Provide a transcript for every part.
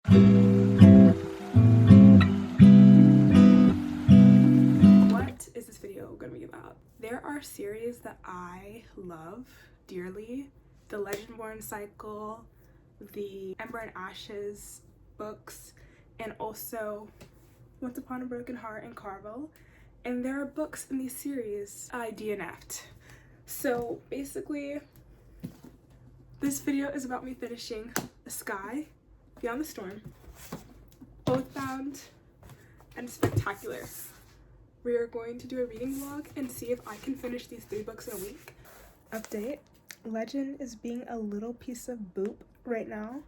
What is this video gonna be about? There are series that I love dearly. The Legendborn cycle, the Ember and Ashes books, and also Once Upon a Broken Heart and Carvel. And there are books in these series I DNF'd. So basically, this video is about me finishing The Sky, Beyond the Storm, Oathbound, and Spectacular. We are going to do a reading vlog and see if I can finish these 3 books in a week. Update: Legend is being a little piece of boop right now.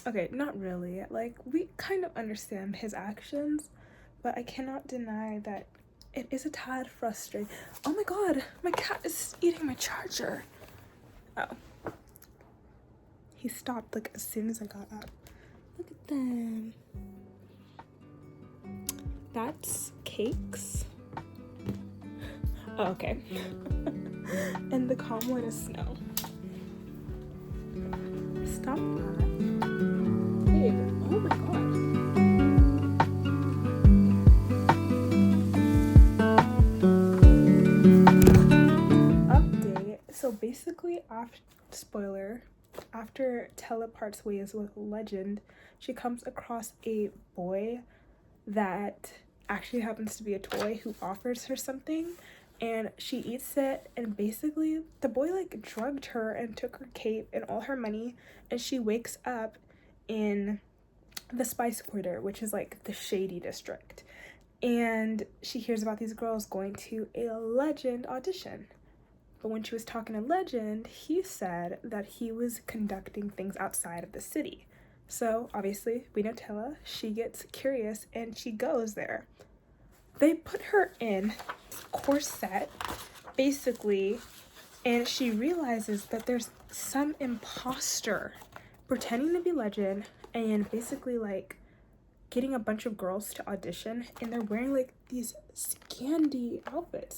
Okay, not really. Like, we kind of understand his actions, but I cannot deny that it is a tad frustrating. Oh my god, my cat is eating my charger. Oh. He stopped like as soon as I got up. Look at them. That's cakes. Oh, okay. And the calm one is snow. Stop that. Babe, oh my god. Update. So basically, after Tella parts ways with Legend, she comes across a boy that actually happens to be a toy who offers her something, and she eats it, and basically the boy like drugged her and took her cape and all her money, and she wakes up in the Spice Quarter, which is like the shady district, and she hears about these girls going to a Legend audition. But when she was talking to Legend, he said that he was conducting things outside of the city. So obviously we know Tella, she gets curious and she goes there. They put her in corset basically, and she realizes that there's some imposter pretending to be Legend and basically like getting a bunch of girls to audition, and they're wearing like these scandalous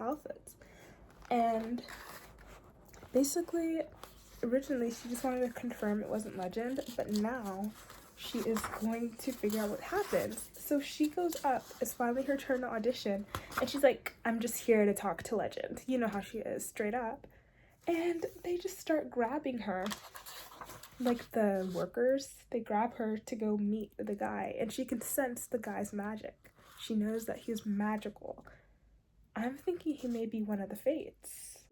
outfits. And basically, originally she just wanted to confirm it wasn't Legend, but now she is going to figure out what happens. So she goes up, it's finally her turn to audition, and she's like, I'm just here to talk to Legend. You know how she is, straight up. And they just start grabbing her. Like the workers, they grab her to go meet the guy, and she can sense the guy's magic. She knows that he's magical. I'm thinking he may be one of the fates.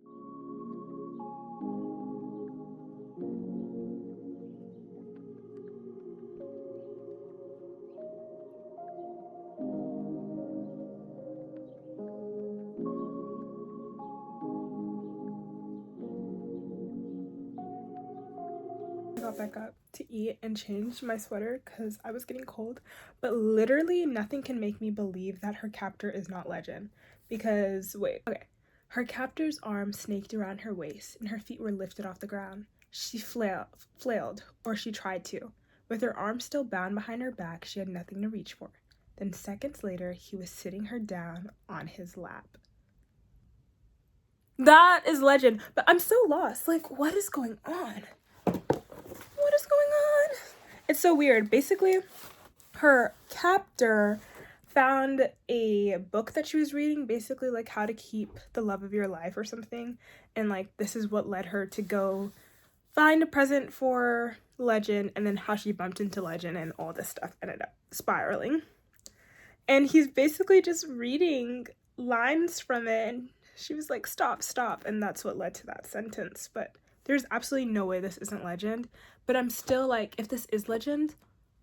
I got back up to eat and change my sweater because I was getting cold, but literally nothing can make me believe that her captor is not Legend. Because wait, okay, her captor's arm snaked around her waist and her feet were lifted off the ground. She flailed, or she tried to. With her arm still bound behind her back, she had nothing to reach for. Then seconds later, he was sitting her down on his lap. That is Legend, but I'm so lost. Like, what is going on? What is going on? It's so weird. Basically, her captor found a book that she was reading, basically like how to keep the love of your life or something, and like this is what led her to go find a present for Legend, and then how she bumped into Legend and all this stuff ended up spiraling. And he's basically just reading lines from it, and she was like, stop, and that's what led to that sentence. But there's absolutely no way this isn't Legend. But I'm still like, if this is Legend,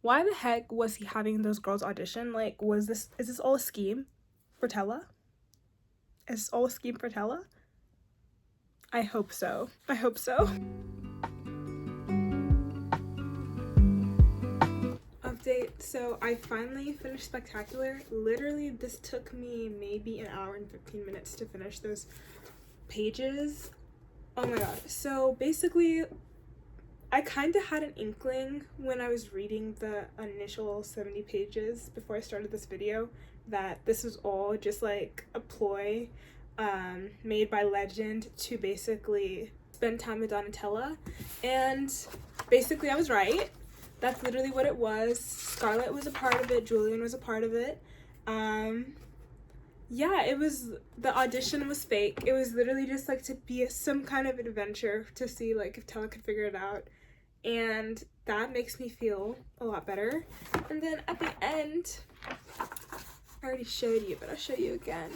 why the heck was he having those girls audition? Like, is this all a scheme for Tella? Is this all a scheme for Tella? I hope so. I hope so. Update. So I finally finished Spectacular. Literally, this took me maybe an hour and 15 minutes to finish those pages. Oh my god. So basically, I kind of had an inkling when I was reading the initial 70 pages before I started this video that this was all just like a ploy made by Legend to basically spend time with Donatella. And basically I was right. That's literally what it was. Scarlett was a part of it. Julian was a part of it. Yeah, it was, the audition was fake. It was literally just like to be some kind of adventure to see like if Tella could figure it out. And that makes me feel a lot better. And then at the end, I already showed you, but I'll show you again.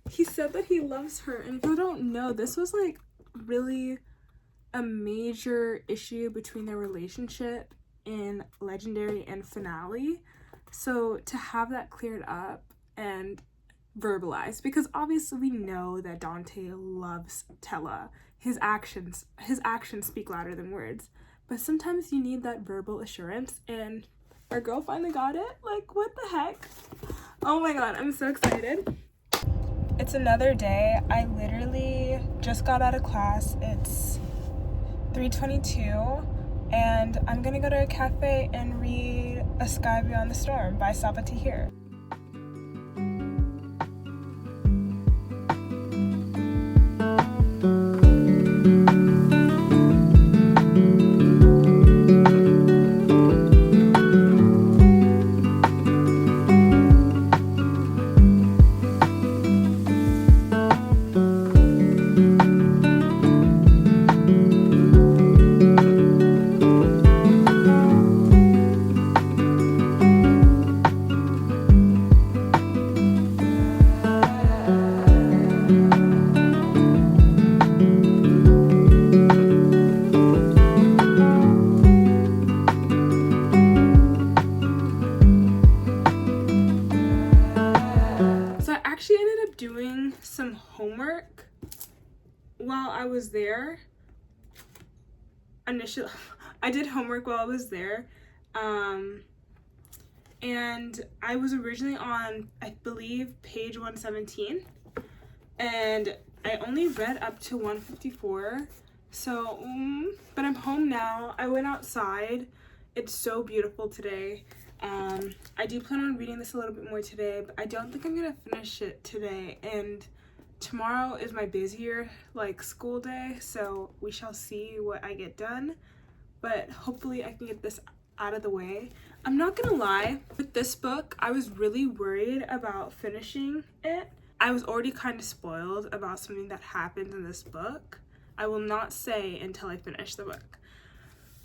He said that he loves her. And if you don't know, this was like really a major issue between their relationship in Legendary and Finale. So to have that cleared up and verbalized, because obviously we know that Dante loves Tella. His actions speak louder than words, but sometimes you need that verbal assurance, and our girl finally got it. Like, what the heck? Oh my god, I'm so excited. It's another day. I literally just got out of class. It's 3:22, and I'm gonna go to a cafe and read A Sky Beyond the Storm by Sabatihir. Doing some homework while I was there. Initially, I did homework while I was there, and I was originally on, I believe, page 117, and I only read up to 154. So, but I'm home now. I went outside. It's so beautiful today. I do plan on reading this a little bit more today, but I don't think I'm gonna finish it today, and tomorrow is my busier like school day, so we shall see what I get done, but hopefully I can get this out of the way. I'm not gonna lie, with this book I was really worried about finishing it. I was already kind of spoiled about something that happens in this book. I will not say until I finish the book.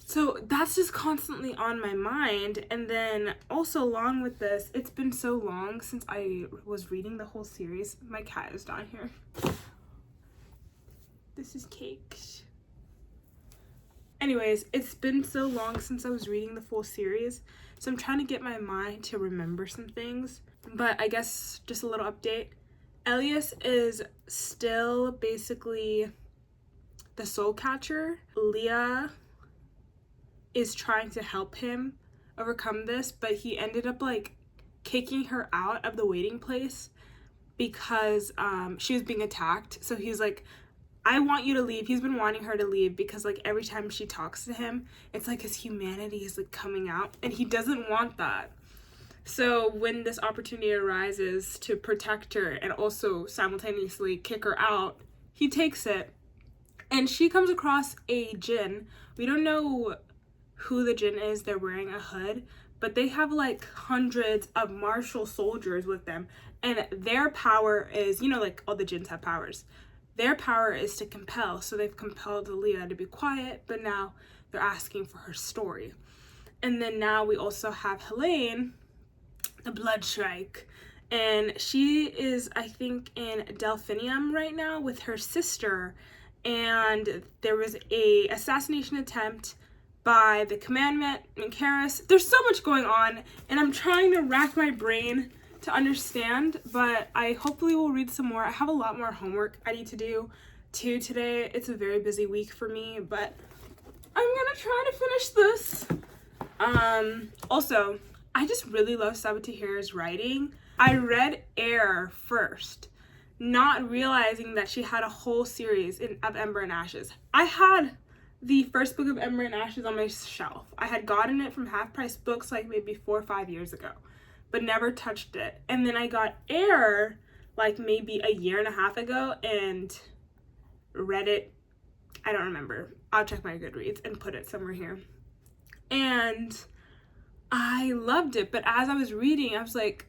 So that's just constantly on my mind. And then also along with this, it's been so long since I was reading the whole series. My cat is down here. This is Cake. Anyways, it's been so long since I was reading the full series, so I'm trying to get my mind to remember some things. But I guess just a little update. Elias is still basically the soul catcher. Leah is trying to help him overcome this, but he ended up like kicking her out of the waiting place because she was being attacked. So he's like, I want you to leave. He's been wanting her to leave because like every time she talks to him, it's like his humanity is like coming out, and he doesn't want that. So when this opportunity arises to protect her and also simultaneously kick her out, he takes it. And she comes across a djinn. We don't know who the djinn is. They're wearing a hood, but they have like hundreds of martial soldiers with them, and their power is, you know, like all the djinns have powers. Their power is to compel. So they've compelled Leah to be quiet, but now they're asking for her story. And then now we also have Helene, the Blood Shrike, and she is, I think, in Delphinium right now with her sister, and there was a assassination attempt by the commandment and Karis. There's so much going on, and I'm trying to rack my brain to understand, but I hopefully will read some more. I have a lot more homework I need to do too today. It's a very busy week for me, but I'm gonna try to finish this. Also, I just really love Sabatihir's writing. I read Air first, not realizing that she had a whole series of Ember and Ashes. I had the first book of Ember and Ashes on my shelf. I had gotten it from Half Price Books like maybe 4 or 5 years ago, but never touched it. And then I got Air like maybe a year and a half ago and read it I don't remember. I'll check my Goodreads and put it somewhere here. And I loved it, but as I was reading, I was like,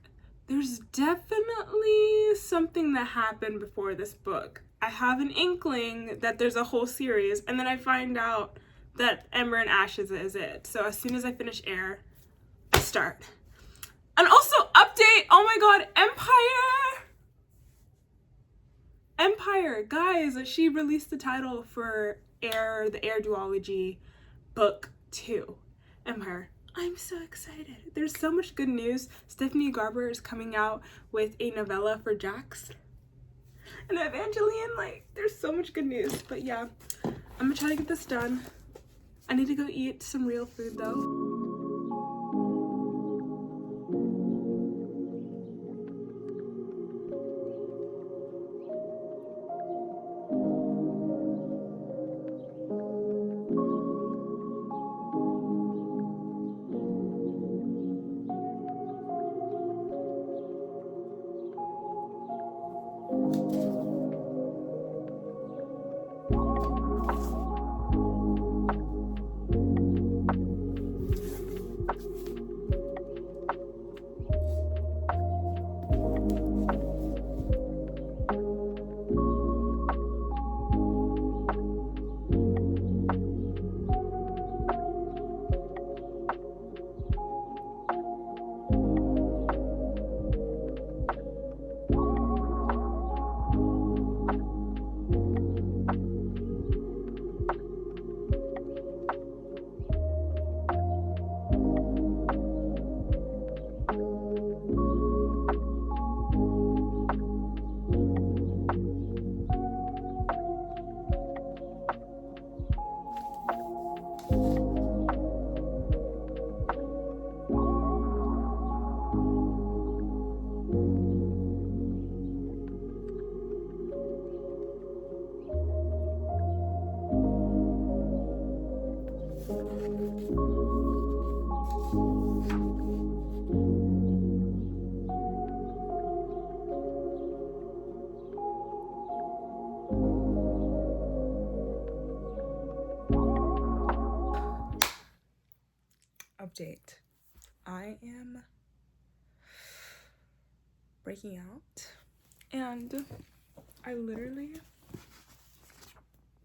there's definitely something that happened before this book. I have an inkling that there's a whole series, and then I find out that Ember and Ashes is it. So as soon as I finish Air, I start. And also, update, oh my god, Empire, guys, she released the title for Air, the Air duology, book 2, Empire. I'm so excited. There's so much good news. Stephanie Garber is coming out with a novella for Jax and Evangeline. Like, there's so much good news. But yeah, I'm gonna try to get this done. I need to go eat some real food though. Update. I am breaking out and I literally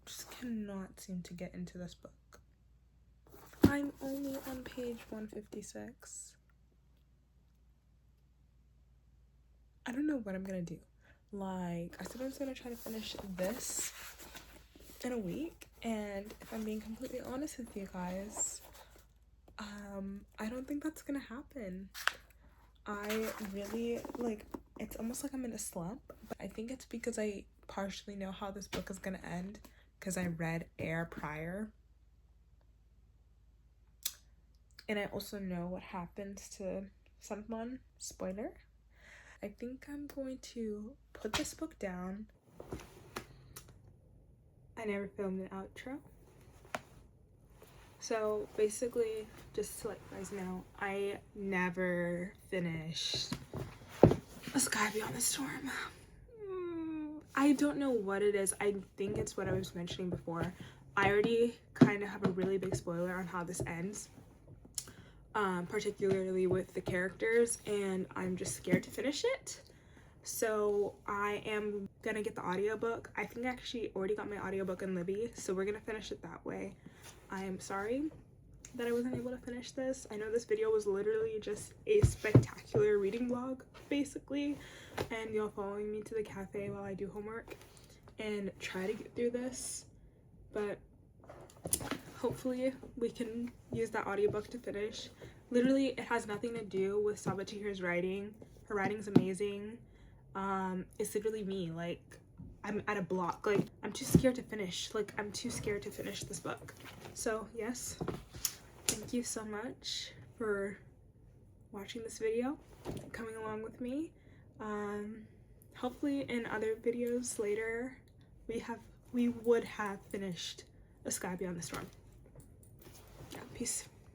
just cannot seem to get into this book. I'm only on page 156. I don't know what I'm gonna do. Like, I said I was gonna try to finish this in a week, and if I'm being completely honest with you guys, I don't think that's gonna happen. I really, like, it's almost like I'm in a slump, but I think it's because I partially know how this book is gonna end because I read Air prior. And I also know what happens to someone. Spoiler. I think I'm going to put this book down. I never filmed an outro. So basically, just to let you guys know, I never finished A Sky Beyond the Storm. I don't know what it is. I think it's what I was mentioning before. I already kind of have a really big spoiler on how this ends. Particularly with the characters, and I'm just scared to finish it. So I am gonna get the audiobook. I think I actually already got my audiobook in Libby, so we're gonna finish it that way. I am sorry that I wasn't able to finish this. I know this video was literally just a spectacular reading vlog, basically, and y'all following me to the cafe while I do homework and try to get through this, but hopefully we can use that audiobook to finish. Literally, it has nothing to do with Sabatihir's writing. Her writing's amazing. It's literally me. Like, I'm at a block. Like, I'm too scared to finish. Like, I'm too scared to finish this book. So, yes. Thank you so much for watching this video, coming along with me. Hopefully in other videos later, we would have finished A Sky Beyond the Storm. Yeah, peace.